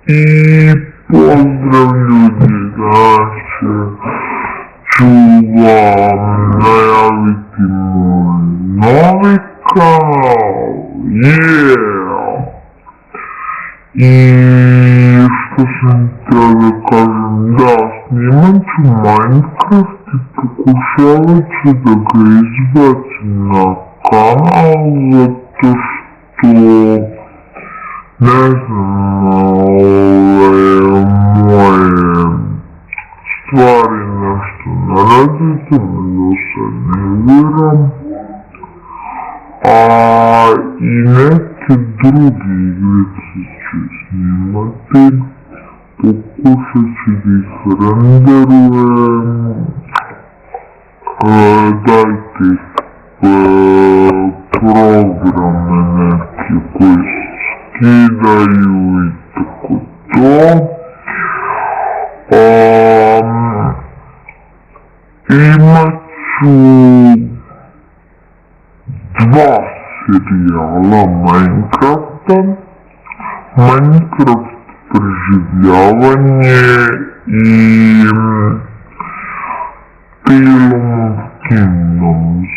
И поздрав ljudi, ću vam najaviti moj novi kanal, I što sam htio da kažem, snimat ću Minecraft I pokušavat ću da ga izbacim na kanal, zato što, ne znam, moje stvari nešto ne radite, da se nerviram, I neke druge igrice ću snimati, pokušat ću da ih renderujem, dajte programe neke koji se skidaju I tako to. Imat ću 2 serijala Minecrafta, Minecraft preživljavanje I Tale of Kingdoms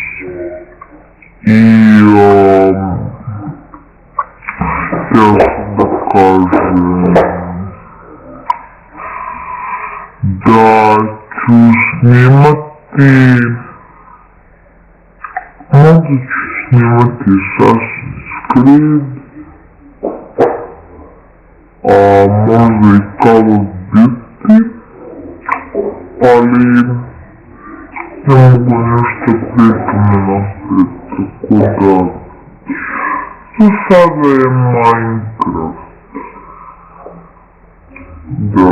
ja sam da kažem da ću snimati, možda ću snimati Assassin's Creed, možda I Call of Duty, ali ne mogu nešto pritom napred, tako da za sada je Minecraft. Da.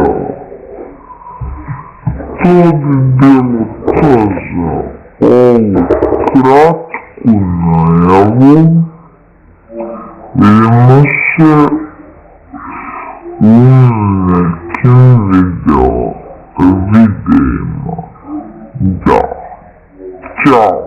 To bi bilo to za ovu kratku najavu. Vidimo se u nekim videima. Da. Ćao.